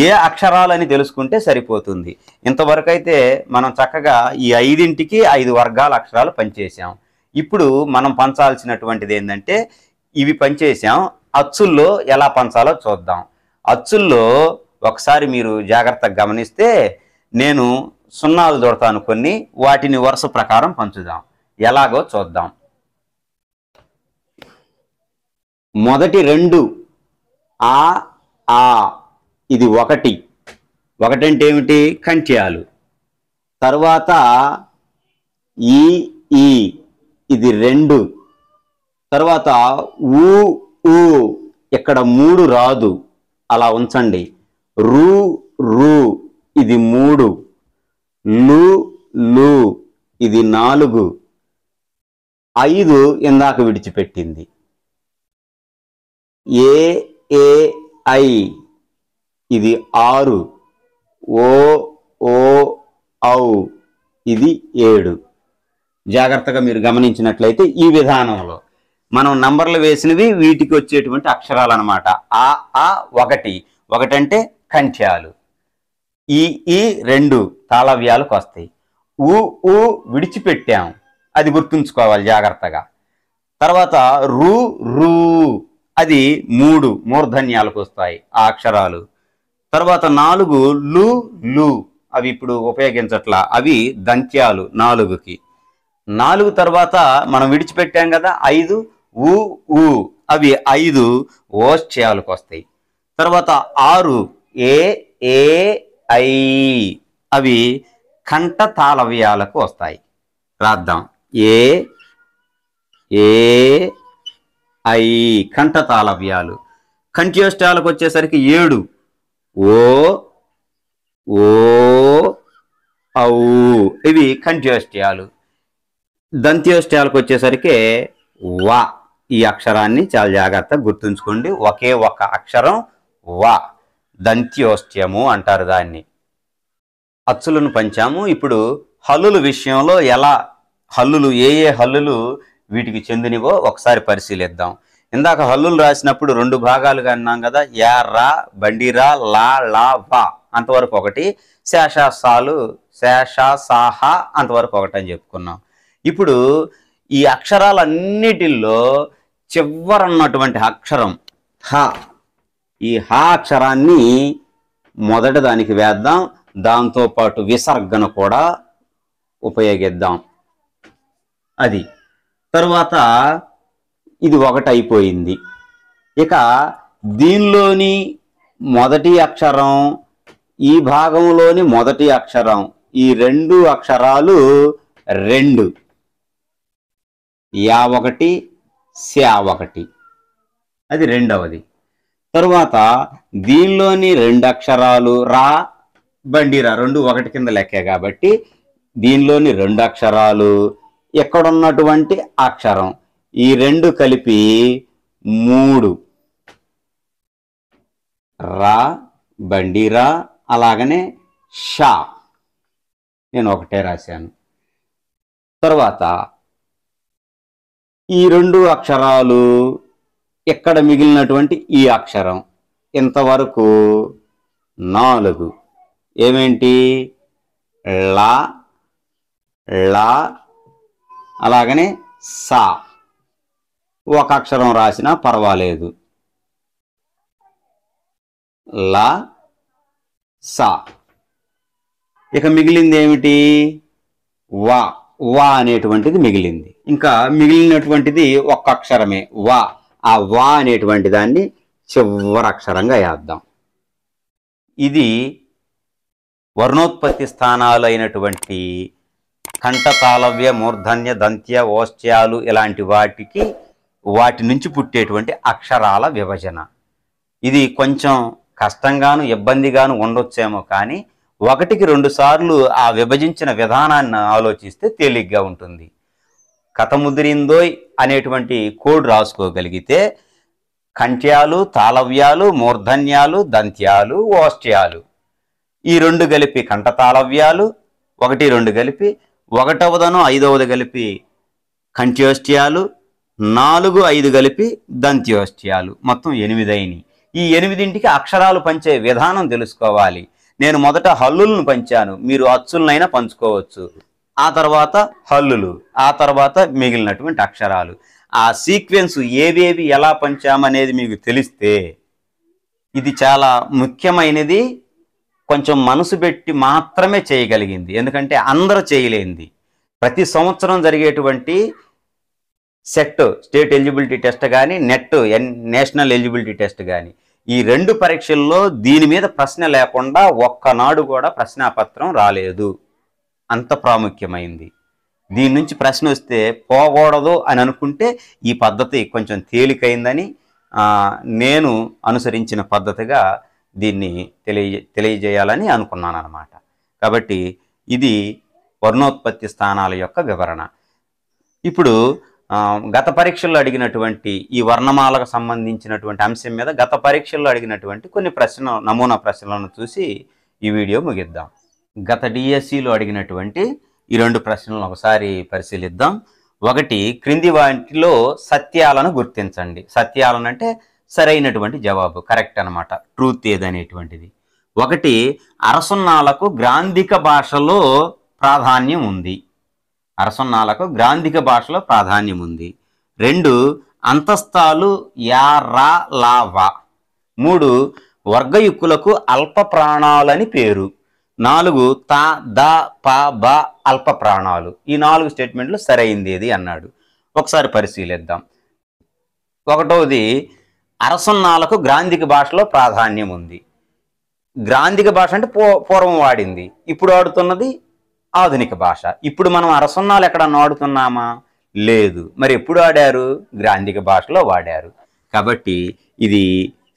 ఏ అక్షరాలని తెలుసుకుంటే సరిపోతుంది. ఇంతవరకు అయితే మనం చక్కగా ఈ 5ంటికి 5 వర్గాల అక్షరాలు పనిచేసాం. ఇప్పుడు మనం పంచాల్సినటువంటిది ఏంటంటే ఇవి పనిచేసాం, అచ్చుల్లో ఎలా పంచాలో చూద్దాం. అచ్చుల్లో ఒకసారి మీరు జాగ్రత్తగా గమనిస్తే నేను సున్నాలు దొడతాను కొన్ని, వాటిని వరుస ప్రకారం పంచుదాం. ఎలాగో చూద్దాం. మొదటి 2 ఆ ఇది 1. 1 అంటే ఏమిటి? కంఠ్యాలు. తర్వాత ఈ ఇది 2. తర్వాత ఊ ఇక్కడ 3 రాదు, అలా ఉంచండి. రు ఇది 3. లు ఇది 4. 5 ఇందాక విడిచిపెట్టింది. ఐ ఇది 6. ఔ ఇది 7. జాగ్రత్తగా మీరు గమనించినట్లయితే ఈ విధానంలో మనం నంబర్లు వేసినవి వీటికి వచ్చేటువంటి అక్షరాలు అన్నమాట. ఆ 1 అంటే కంఠ్యాలు. ఈ 2 తాళవ్యాలకు వస్తాయి. ఊ విడిచిపెట్టాం, అది గుర్తుంచుకోవాలి జాగ్రత్తగా. తర్వాత రు అది 3 మూర్ధన్యాలకు వస్తాయి ఆ అక్షరాలు. తర్వాత 4 లు అవి ఇప్పుడు ఉపయోగించట్లా, అవి దంత్యాలు 4కి. 4 తర్వాత మనం విడిచిపెట్టాం కదా 5 ఊ అవి 5 ఓష్ట్యాలకు వస్తాయి. తర్వాత 6 ఐ అవి కంఠ తాళవ్యాలకు వస్తాయి. రాద్దాం. ఐ కంఠ తాళవ్యాలు. కంఠ్యోష్ట్యాలకు వచ్చేసరికి 7 ఔ ఇవి కంఠ్యోష్ట్యాలు. దంత్యోష్ట్యాలకు వచ్చేసరికి వా. ఈ అక్షరాన్ని చాలా జాగ్రత్తగా గుర్తుంచుకోండి. ఒకే ఒక అక్షరం వా, దంత్యోష్ట్యము అంటారు దాన్ని. అచ్చులను పంచాము. ఇప్పుడు హల్లుల విషయంలో ఎలా హల్లులు ఏ హల్లులు వీటికి చెందినవో ఒకసారి పరిశీలిద్దాం. ఇందాక హల్లులు రాసినప్పుడు 2 భాగాలుగా అన్నాం కదా, యా రా బండిరా లా వా అంతవరకు ఒకటి, శేష సాలు శేష సాహ అంతవరకు ఒకటి అని చెప్పుకున్నాం. ఇప్పుడు ఈ అక్షరాలన్నిటిల్లో చివరన్నటువంటి అక్షరం హ, ఈ హ అక్షరాన్ని మొదటి దానికి వేద్దాం. దాంతోపాటు విసర్గన కూడా ఉపయోగిద్దాం. అది తరువాత ఇది 1 అయిపోయింది. ఇక దీనిలోని మొదటి అక్షరం, ఈ భాగంలోని మొదటి అక్షరం, ఈ 2 అక్షరాలు 2, యా 1 శా 1, అది రెండవది. తరువాత దీనిలోని 2 అక్షరాలు రా బండిరా 2 1 కింద లెక్కే కాబట్టి దీనిలోని 2 అక్షరాలు, ఎక్కడున్నటువంటి అక్షరం, ఈ 2 కలిపి 3 రా బండిరా. అలాగనే షా నేను 1 రాశాను. తర్వాత ఈ 2 అక్షరాలు, ఎక్కడ మిగిలినటువంటి ఈ అక్షరం, ఇంతవరకు 4. ఏమేంటి? లా అలాగనే సా. 1 అక్షరం రాసినా పర్వాలేదు. లా సా. ఇక మిగిలింది ఏమిటి? వా. వా అనేటువంటిది మిగిలింది. ఇంకా మిగిలినటువంటిది 1 అక్షరమే వా. ఆ వా అనేటువంటి దాన్ని చివరి అక్షరంగా వేద్దాం. ఇది వర్ణోత్పత్తి స్థానాలు అయినటువంటి కంఠ తాళవ్య మూర్ధన్య దంత్య ఓష్ట్యాలు ఇలాంటి వాటి నుంచి పుట్టేటువంటి అక్షరాల విభజన. ఇది కొంచెం కష్టంగాను ఇబ్బందిగాను ఉండొచ్చేమో, కానీ ఒకటికి 2 సార్లు ఆ విభజించిన విధానాన్ని ఆలోచిస్తే తేలిగ్గా ఉంటుంది. కథ ముదిరిందోయ్ అనేటువంటి కోడ్ రాసుకోగలిగితే కంఠ్యాలు, తాళవ్యాలు, మూర్ధన్యాలు, దంత్యాలు, ఓష్ట్యాలు ఈ 2 కలిపి కంఠతాళవ్యాలు, 1, 2 కలిపి 1వదను 5వది కలిపి కంఠ్యోష్ట్యాలు, 4, 5 కలిపి దంత్యోష్ట్యాలు, మొత్తం 8 అయినాయి. ఈ 8ంటికి అక్షరాలు పంచే విధానం తెలుసుకోవాలి. నేను మొదట హల్లులను పంచాను, మీరు అచ్చులనైనా పంచుకోవచ్చు. ఆ తర్వాత హల్లులు, ఆ తర్వాత మిగిలినటువంటి అక్షరాలు. ఆ సీక్వెన్స్ ఏవేవి ఎలా పంచామనేది మీకు తెలిస్తే ఇది చాలా ముఖ్యమైనది. కొంచెం మనసు పెట్టి మాత్రమే చేయగలిగింది, ఎందుకంటే అందరూ చేయలేంది. ప్రతి సంవత్సరం జరిగేటువంటి సెట్ స్టేట్ ఎలిజిబిలిటీ టెస్ట్ కానీ, నెట్ నేషనల్ ఎలిజిబిలిటీ టెస్ట్ కానీ, ఈ 2 పరీక్షల్లో దీని మీద ప్రశ్న లేకుండా ఒక్కనాడు కూడా ప్రశ్నాపత్రం రాలేదు. అంత ప్రాముఖ్యమైంది. దీని నుంచి ప్రశ్న వస్తే పోకూడదు అని అనుకుంటే ఈ పద్ధతి కొంచెం తేలికైందని నేను అనుసరించిన పద్ధతిగా దీన్ని తెలియజేయాలని అనుకున్నాను అన్నమాట. కాబట్టి ఇది వర్ణోత్పత్తి స్థానాల యొక్క వివరణ. ఇప్పుడు గత పరీక్షల్లో అడిగినటువంటి ఈ వర్ణమాలకు సంబంధించినటువంటి అంశం మీద గత పరీక్షల్లో అడిగినటువంటి కొన్ని నమూనా ప్రశ్నలను చూసి ఈ వీడియో ముగిద్దాం. గత డిఎస్సిలో అడిగినటువంటి ఈ 2 ప్రశ్నలను ఒకసారి పరిశీలిద్దాం. 1, క్రింది వాటిలో సత్యాలను గుర్తించండి. సత్యాలను అంటే సరైనటువంటి జవాబు, కరెక్ట్ అనమాట, ట్రూత్ ఏదనేటువంటిది. 1, అరసున్నాలకు గ్రాంధిక భాషలో ప్రాధాన్యం ఉంది. అరసున్నాలకు గ్రాంధిక భాషలో ప్రాధాన్యం ఉంది. 2, అంతస్తాలు యా, రా, లా, వా. 3, వర్గయుక్కులకు అల్ప ప్రాణాలని పేరు. 4, తా, దా, పా, బా అల్ప ప్రాణాలు. ఈ 4 స్టేట్మెంట్లు సరైంది ఏది అన్నాడు. ఒకసారి పరిశీలిద్దాం. 1వది, అరసున్నాలకు గ్రాంధిక భాషలో ప్రాధాన్యం ఉంది. గ్రాంధిక భాష అంటే పూర్వం వాడింది, ఇప్పుడు వాడుతున్నది ఆధునిక భాష. ఇప్పుడు మనం అరసున్నాలు ఎక్కడన్నా వాడుతున్నామా? లేదు. మరి ఎప్పుడు వాడారు? గ్రాంధిక భాషలో వాడారు. కాబట్టి ఇది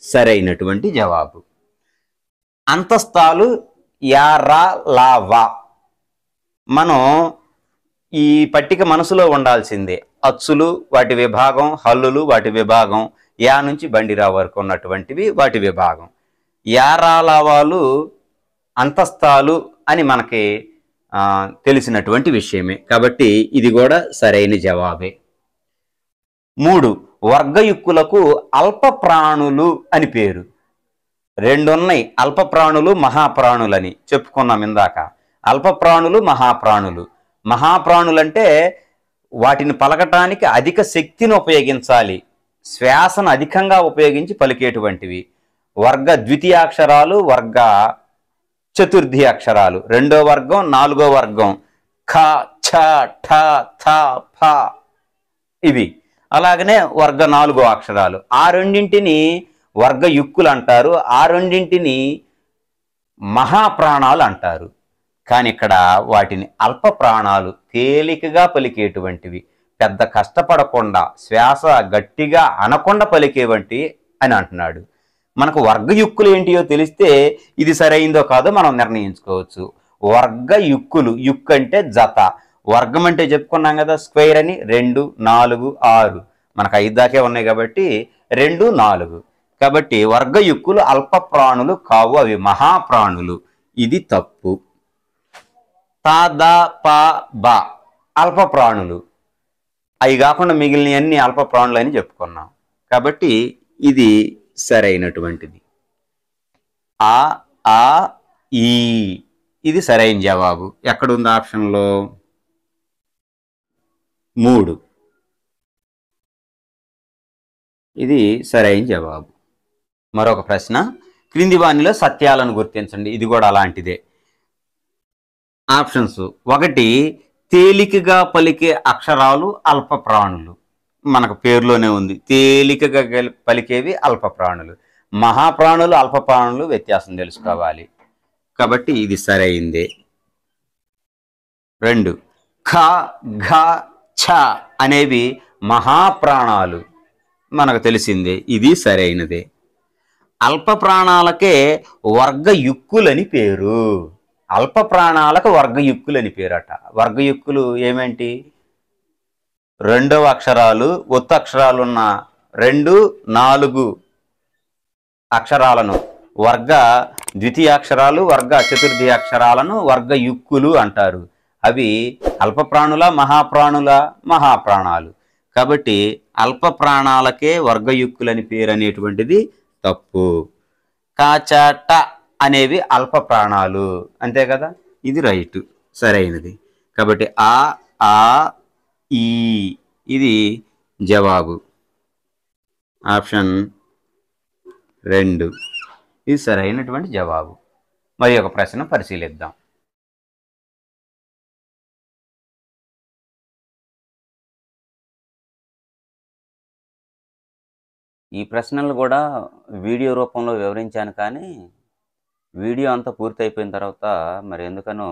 సరైనటువంటి జవాబు. అంతస్తాలు యా, రా, లా, వా. మనం ఈ పట్టిక మనసులో ఉండాల్సిందే. అచ్చులు వాటి విభాగం, హల్లులు వాటి విభాగం, యా నుంచి బండిరా వరకు ఉన్నటువంటివి వాటి విభాగం. యా, రా, లా, వాలు అంతస్తాలు అని మనకి తెలిసినటువంటి విషయమే. కాబట్టి ఇది కూడా సరైన జవాబే. 3, వర్గయుక్కులకు అల్ప ప్రాణులు అని పేరు. 2 ఉన్నాయి, అల్ప ప్రాణులు, మహాప్రాణులని చెప్పుకున్నాం ఇందాక. అల్ప ప్రాణులు, మహాప్రాణులు. మహాప్రాణులంటే వాటిని పలకటానికి అధిక శక్తిని ఉపయోగించాలి, శ్వాసను అధికంగా ఉపయోగించి పలికేటువంటివి. వర్గ ద్వితీయాక్షరాలు, వర్గ చతుర్థి అక్షరాలు. 2వ వర్గం, 4వ వర్గం ఖ, ఛ, ఠ, థ, ఫ ఇవి. అలాగనే వర్గ 4వ అక్షరాలు. ఆ 2ంటిని వర్గ యుక్కులు అంటారు, ఆ 2ంటిని మహాప్రాణాలు అంటారు. కానీ ఇక్కడ వాటిని అల్ప ప్రాణాలు, తేలికగా పలికేటువంటివి, పెద్ద కష్టపడకుండా శ్వాస గట్టిగా అనకుండా పలికేవంటి అని అంటున్నాడు. మనకు వర్గయుక్కులు ఏంటియో తెలిస్తే ఇది సరైందో కాదో మనం నిర్ణయించుకోవచ్చు. వర్గయుక్కులు, యుక్ అంటే జత, వర్గం అంటే చెప్పుకున్నాం కదా స్క్వేర్ అని. 2, 4, 6 మనకు 5 దాకే ఉన్నాయి కాబట్టి 2, 4. కాబట్టి వర్గయుక్కులు అల్ప ప్రాణులు కావు, అవి మహాప్రాణులు. ఇది తప్పు. తా, దా, పా, బా అల్ప ప్రాణులు. అవి కాకుండా మిగిలినవన్నీ అల్ప ప్రాణులు అని చెప్పుకున్నాం. కాబట్టి ఇది సరైనటువంటిది. ఆ, ఆ, ఈ ఇది సరైన జవాబు. ఎక్కడుంది ఆప్షన్లో? 3 ఇది సరైన జవాబు. మరొక ప్రశ్న, క్రింది వానిలో సత్యాలను గుర్తించండి. ఇది కూడా అలాంటిదే. ఆప్షన్స్: 1, తేలికగా పలికే అక్షరాలు అల్ప ప్రాణులు. మనకు పేరులోనే ఉంది, తేలికగా పలికేవి అల్ప ప్రాణులు. మహాప్రాణులు, అల్ప ప్రాణులు వ్యత్యాసం తెలుసుకోవాలి. కాబట్టి ఇది సరైందే. 2, ఖ, ఘ, ఛ అనేవి మహాప్రాణాలు, మనకు తెలిసిందే, ఇది సరైనదే. అల్ప ప్రాణాలకే వర్గ యుక్కులని పేరు. అల్ప ప్రాణాలకు వర్గయుక్కులు అని పేరట. వర్గయుక్కులు ఏమేంటి? రెండవ అక్షరాలు ఒత్తక్షరాలున్న 2, 4 అక్షరాలను వర్గ ద్వితీయాక్షరాలు, వర్గ చతుర్థీయాక్షరాలను వర్గయుక్కులు అంటారు. అవి అల్ప ప్రాణుల, మహాప్రాణుల, మహాప్రాణాలు. కాబట్టి అల్ప ప్రాణాలకే వర్గయుక్కులని పేరు అనేటువంటిది తప్పు. కాచట అనేవి అల్ప ప్రాణాలు, అంతే కదా? ఇది రైట్, సరైనది. కాబట్టి ఆ, ఆ, ఈ ఇది జవాబు. ఆప్షన్ 2 ఇది సరైనటువంటి జవాబు. మరి ఒక ప్రశ్న పరిశీలిద్దాం. ఈ ప్రశ్నలు కూడా వీడియో రూపంలో వివరించాను, కానీ వీడియో అంతా పూర్తి అయిపోయిన తర్వాత మరి ఎందుకనో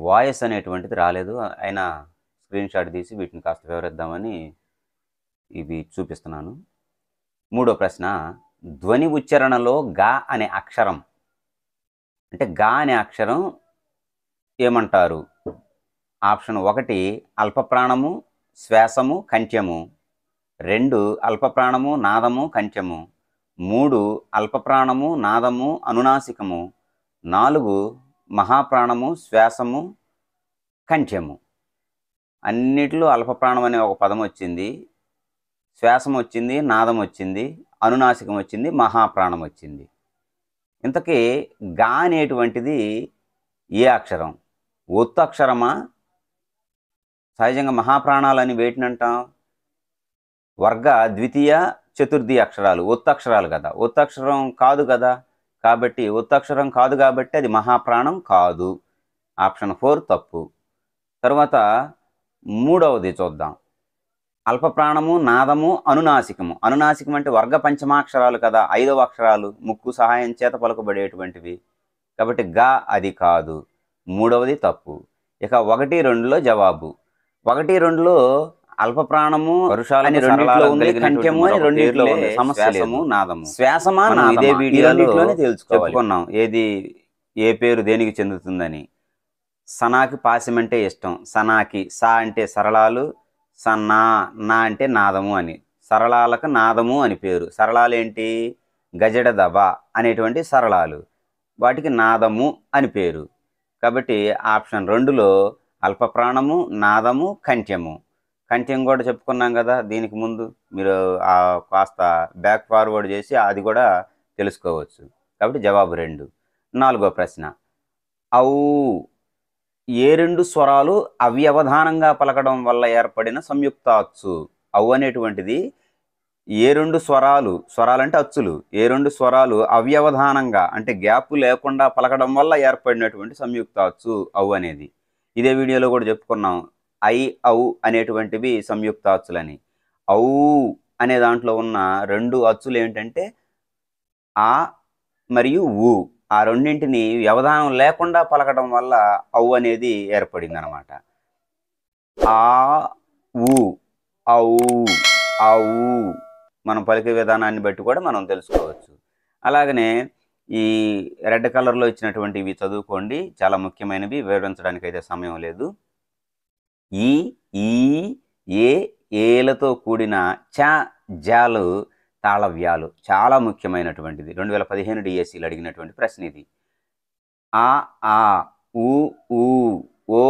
వాయిస్ అనేటువంటిది రాలేదు. అయినా స్క్రీన్ షాట్ తీసి వీటిని కాస్త వివరిద్దామని ఇవి చూపిస్తున్నాను. 3వ ప్రశ్న, ధ్వని ఉచ్చారణలో గా అనే అక్షరం అంటే గా అనే అక్షరం ఏమంటారు? ఆప్షన్ 1 అల్పప్రాణము, శ్వాసము, కంఠ్యము. 2 అల్పప్రాణము, నాదము, కంఠ్యము. 3 అల్పప్రాణము, నాదము, అనునాసికము. 4 మహాప్రాణము, శ్వాసము, కంఠ్యము. అన్నిటిలో అల్పప్రాణం అనే ఒక పదం వచ్చింది, శ్వాసం వచ్చింది, నాదం వచ్చింది, అనునాసికం వచ్చింది, మహాప్రాణం వచ్చింది. ఇంతకీ గా అనేటువంటిది ఏ అక్షరం? ఒత్తు అక్షరమా? సహజంగా మహాప్రాణాలని వేటినంటాం? వర్గ ద్వితీయ చతుర్థి అక్షరాలు, ఒత్తక్షరాలు కదా. ఒత్తక్షరం కాదు కదా, కాబట్టి ఒత్తక్షరం కాదు కాబట్టి అది మహాప్రాణం కాదు. ఆప్షన్ 4 తప్పు. తర్వాత 3వది చూద్దాం. అల్పప్రాణము, నాదము, అనునాసికము. అనునాసికం అంటే వర్గ పంచమాక్షరాలు కదా, 5వ అక్షరాలు, ముక్కు సహాయం చేత పలుకబడేటువంటివి. కాబట్టి గా అది కాదు. 3వది తప్పు. ఇక 1, 2లో జవాబు. 1, 2లో అల్పప్రాణము వరుషాలని రెండిట్లో ఉంది, కంఠ్యము అని రెండిట్లో ఉంది. శ్వాసము, నాదము. శ్వాసమా నాదమా ఇదే వీడియోలోనే తెలుసుకున్నాం ఏది ఏ పేరు దేనికి చెందుతుందని. సనాకి పాశం అంటే ఇష్టం. సనాకి సా అంటే సరళాలు, సన్నా నా అంటే నాదము అని. సరళాలకు నాదము అని పేరు. సరళాలు ఏంటి? గజడ దబ అనేటువంటి సరళాలు, వాటికి నాదము అని పేరు. కాబట్టి ఆప్షన్ 2లో అల్పప్రాణము, నాదము, కంఠ్యము. కంఠ్యం కూడా చెప్పుకున్నాం కదా దీనికి ముందు, మీరు కాస్త బ్యాక్ ఫార్వర్డ్ చేసి అది కూడా తెలుసుకోవచ్చు. కాబట్టి జవాబు 2. 4వ ప్రశ్న, ఔ ఏ 2 స్వరాలు అవ్యవధానంగా పలకడం వల్ల ఏర్పడిన సంయుక్త అచ్చు? ఔ అనేటువంటిది ఏ 2 స్వరాలంటే అచ్చులు, ఏ 2 స్వరాలు అవ్యవధానంగా అంటే గ్యాప్ లేకుండా పలకడం వల్ల ఏర్పడినటువంటి సంయుక్త అచ్చు ఔ అనేది. ఇదే వీడియోలో కూడా చెప్పుకున్నాం, ఐ, ఔ అనేటువంటివి సంయుక్త అచ్చులని. ఔ అనే దాంట్లో ఉన్న 2 అచ్చులు ఏంటంటే ఆ మరియు ఊ. ఆ రెండింటిని వ్యవధానం లేకుండా పలకడం వల్ల ఔ అనేది ఏర్పడింది అనమాట. ఆ, ఊ, ఔ, ఔ మనం పలికే విధానాన్ని బట్టి కూడా మనం తెలుసుకోవచ్చు. అలాగనే ఈ రెడ్ కలర్లో ఇచ్చినటువంటి ఇవి చదువుకోండి, చాలా ముఖ్యమైనవి, వివరించడానికి అయితే సమయం లేదు. ఈ, ఈ, ఏ, ఏలతో కూడిన చ, జాలు తాళవ్యాలు చాలా ముఖ్యమైనటువంటిది. 2015 డిఎస్సిలో అడిగినటువంటి ప్రశ్న ఇది. ఆ, ఆ, ఊ, ఊ, ఓ,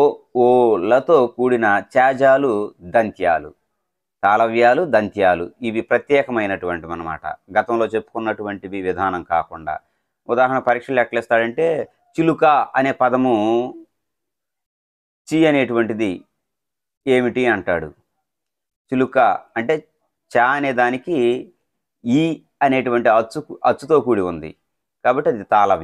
ఓలతో కూడిన చాజాలు దంత్యాలు. తాళవ్యాలు, దంత్యాలు ఇవి ప్రత్యేకమైనటువంటివి అన్నమాట, గతంలో చెప్పుకున్నటువంటివి విధానం కాకుండా. ఉదాహరణ పరీక్షలు ఎట్లా ఇస్తాడంటే, చిలుక అనే పదము చి అనేటువంటిది ఏమిటి అంటాడు. చిలుక అంటే చ అనే దానికి ఈ అనేటువంటి అచ్చుతో కూడి ఉంది, కాబట్టి అది తాళవ్యాలు.